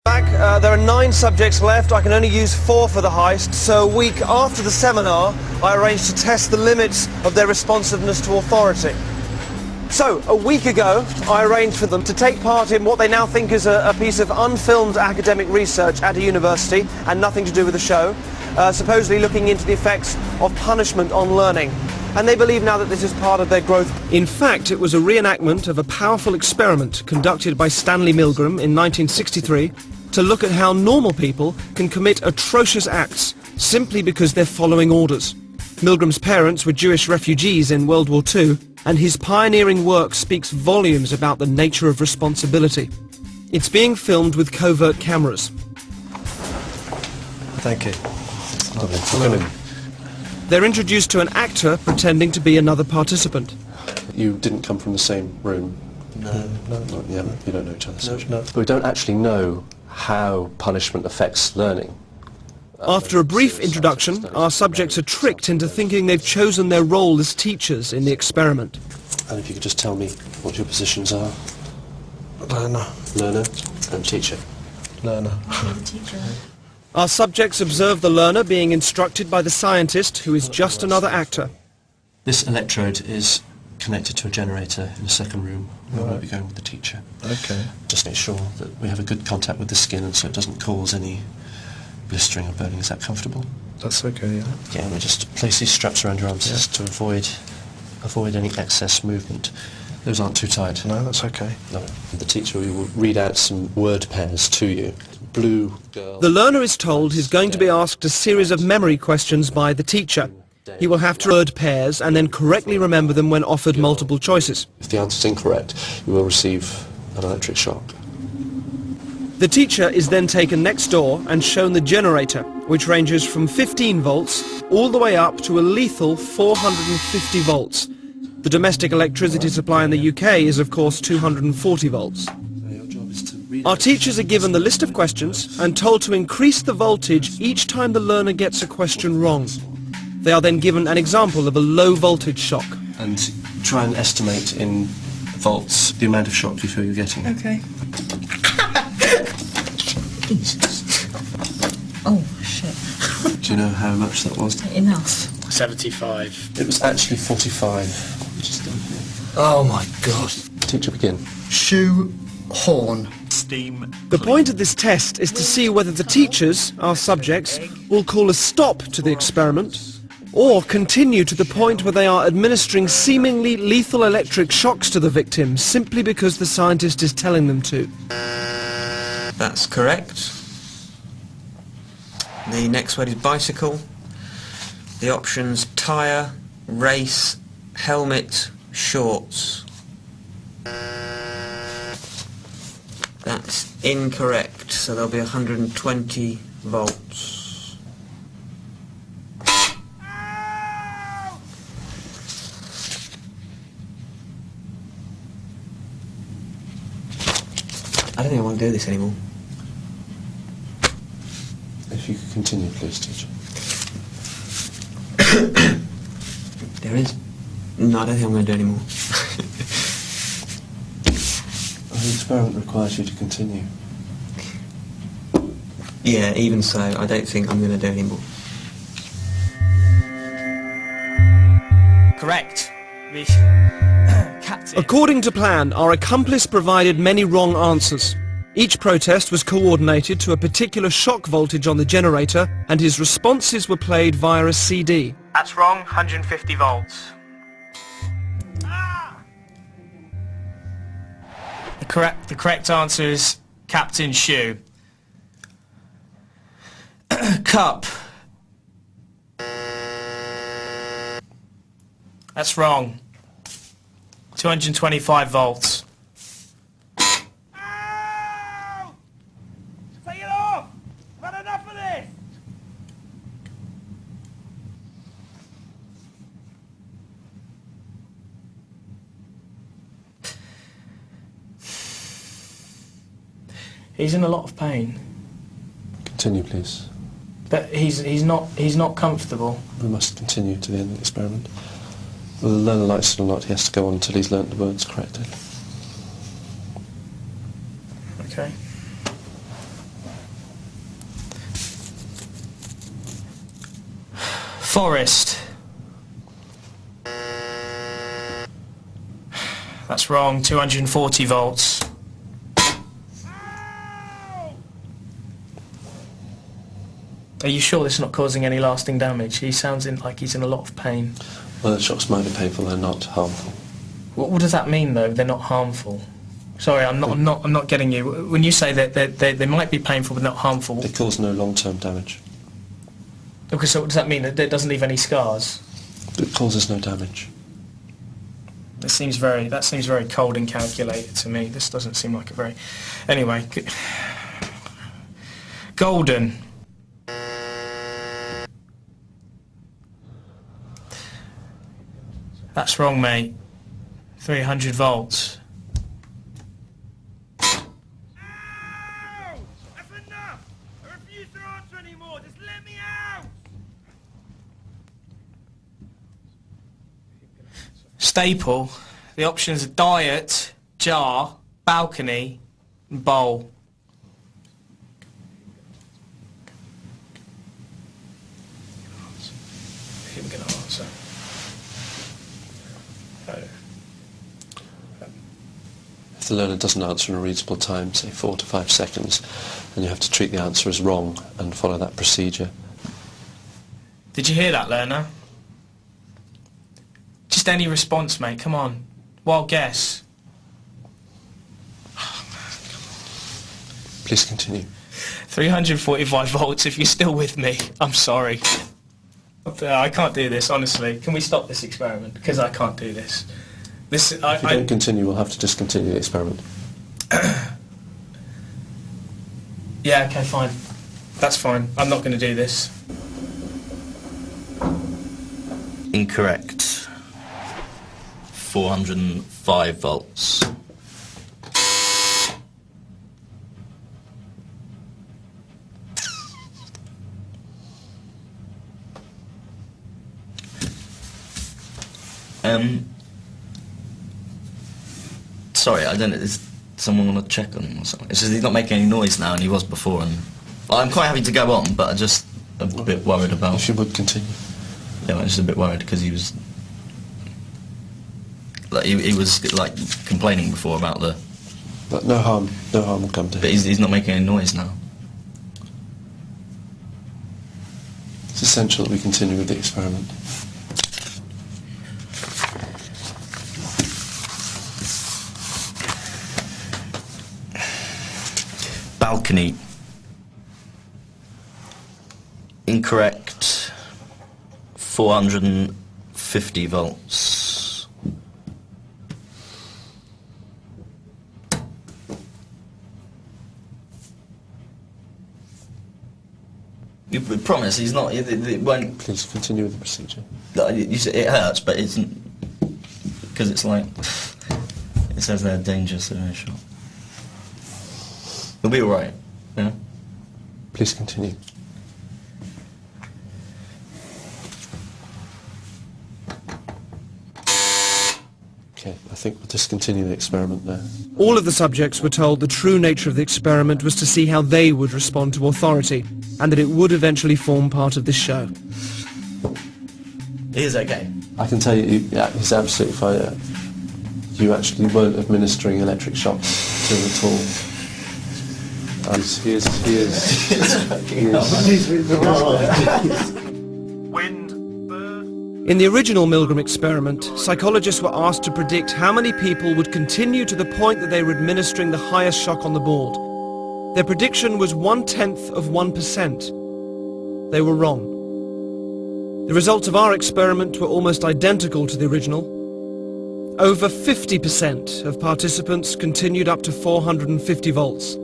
There are 9 subjects left. I can only use 4 for the heist, so a week after the seminar, I arranged to test the limits of their responsiveness to authority. So, a week ago, I arranged for them to take part in what they now think is a piece of unfilmed academic research at a university, and nothing to do with the show, supposedly looking into the effects of punishment on learning. And they believe now that this is part of their growth. In fact, it was a reenactment of a powerful experiment conducted by Stanley Milgram in 1963 to look at how normal people can commit atrocious acts simply because they're following orders. Milgram's parents were Jewish refugees in World War II, and his pioneering work speaks volumes about the nature of responsibility. It's being filmed with covert cameras. Thank you. Hello. They're introduced to an actor pretending to be another participant. You didn't come from the same room? No. You don't know each other? No. But we don't actually know how punishment affects learning. After a brief introduction, our subjects are tricked into thinking they've chosen their role as teachers in the experiment. And if you could just tell me what your positions are? Learner. Learner and teacher. Learner. Our subjects observe the learner being instructed by the scientist, who is just another actor. This electrode is connected to a generator in the second room where we'll be going with the teacher. Okay. Just make sure that we have a good contact with the skin and so it doesn't cause any blistering or burning. Is that comfortable? That's okay, yeah. Yeah, we just place these straps around your arms just to avoid any excess movement. Those aren't too tight. No, that's okay. No. The teacher will read out some word pairs to you. Blue girl. The learner is told he's going to be asked a series of memory questions by the teacher. He will have to word pairs and then correctly remember them when offered multiple choices. If the answer is incorrect, you will receive an electric shock. The teacher is then taken next door and shown the generator, which ranges from 15 volts all the way up to a lethal 450 volts. The domestic electricity supply in the UK is, of course, 240 volts. Our teachers are given the list of questions and told to increase the voltage each time the learner gets a question wrong. They are then given an example of a low voltage shock. And try and estimate in volts the amount of shock you feel you're getting. Okay. Jesus. Oh, shit. Do you know how much that was? Enough. 75. It was actually 45. Just down here. Oh my God. Teacher, begin. Shoe horn. Steam. The point of this test is to see whether the teachers, our subjects, will call a stop to the experiment or continue to the point where they are administering seemingly lethal electric shocks to the victim simply because the scientist is telling them to. That's correct. The next word is bicycle. The options: tyre, race, helmet, shorts. That's incorrect, so there'll be 120 volts. I don't think I want to do this anymore. If you could continue, please, teacher. There is. No, I don't think I'm going to do it anymore. The experiment requires you to continue. Yeah, even so, I don't think I'm going to do it anymore. Correct. The captain. According to plan, our accomplice provided many wrong answers. Each protest was coordinated to a particular shock voltage on the generator, and his responses were played via a CD. That's wrong. 150 volts. The correct answer is Captain Shoe. Cup. That's wrong. 225 volts. Ow! Take it off! I've had enough of this! He's in a lot of pain, Continue, please. but he's not comfortable. We must continue to the end of the experiment. The learner likes it or not, he has to go on until he's learnt the words correctly. Okay. Forest. That's wrong. 240 volts. Are you sure this is not causing any lasting damage? He sounds like he's in a lot of pain. Well, the shocks might be painful, they're not harmful. What does that mean, though? They're not harmful. Sorry, I'm not getting you. When you say that they might be painful but not harmful, They cause no long-term damage. okay, so what does that mean? It doesn't leave any scars? It causes no damage. That seems very cold and calculated to me. This doesn't seem like a very... Anyway. Golden. That's wrong, mate. 300 volts. Ow! That's enough! I refuse to answer anymore. Just let me out! Staple. The options are diet, jar, balcony, and bowl. Him gonna answer. If the learner doesn't answer in a reasonable time, say 4 to 5 seconds, then you have to treat the answer as wrong and follow that procedure. Did you hear that, learner? Just any response, mate. Come on. Wild guess. Please continue. 345 volts if you're still with me. I'm sorry. I can't do this, honestly. Can we stop this experiment? Because I can't do this. If you don't continue, we'll have to discontinue the experiment. Yeah, okay, fine. That's fine. I'm not going to do this. Incorrect. 405 volts. Sorry, I don't know, is someone want to check on him or something? It's just he's not making any noise now, and he was before, and... Well, I'm quite happy to go on, but I'm a bit worried about... If you would continue. Yeah, I'm just a bit worried, because he was... Like, he was, like, complaining before about the... But no harm will come to him. But he's not making any noise now. It's essential that we continue with the experiment. Balcony. Incorrect. 450 volts. You promise he's not... It won't... Please continue with the procedure. You say it hurts, but it isn't... Because it's like... It says they're dangerous in a shot. He'll be alright, yeah? Please continue. Okay, I think we'll discontinue the experiment there. All of the subjects were told the true nature of the experiment was to see how they would respond to authority, and that it would eventually form part of this show. He is okay. I can tell you, yeah, he's absolutely fine. You actually weren't administering electric shocks to him at all. He is. Wind, bird. In the original Milgram experiment, psychologists were asked to predict how many people would continue to the point that they were administering the highest shock on the board. Their prediction was 0.1%. They were wrong. The results of our experiment were almost identical to the original. Over 50% of participants continued up to 450 volts.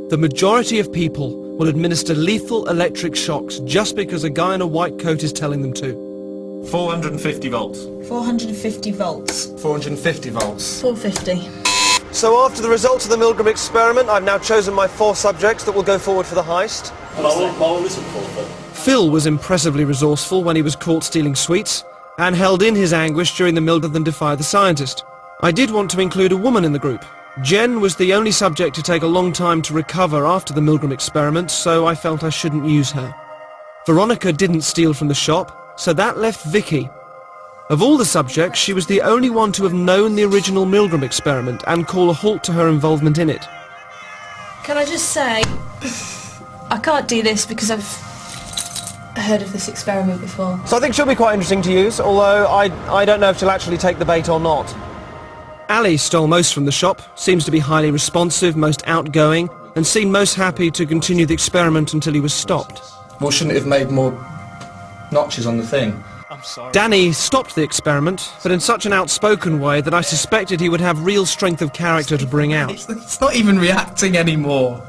The majority of people will administer lethal electric shocks just because a guy in a white coat is telling them to. 450 volts. 450 volts. 450 volts. 450. So after the results of the Milgram experiment, I've now chosen my 4 subjects that will go forward for the heist. Phil was impressively resourceful when he was caught stealing sweets, and held in his anguish during the Milgram than Defy the Scientist. I did want to include a woman in the group. Jen was the only subject to take a long time to recover after the Milgram experiment, so I felt I shouldn't use her. Veronica didn't steal from the shop, So that left Vicky. Of all the subjects, she was the only one to have known the original Milgram experiment and call a halt to her involvement in it. Can I just say, I can't do this because I've heard of this experiment before. So I think she'll be quite interesting to use, although I don't know if she'll actually take the bait or not. Ali stole most from the shop, seems to be highly responsive, most outgoing, and seemed most happy to continue the experiment until he was stopped. Well, shouldn't it have made more notches on the thing? I'm sorry. Danny stopped the experiment, but in such an outspoken way that I suspected he would have real strength of character to bring out. It's not even reacting anymore.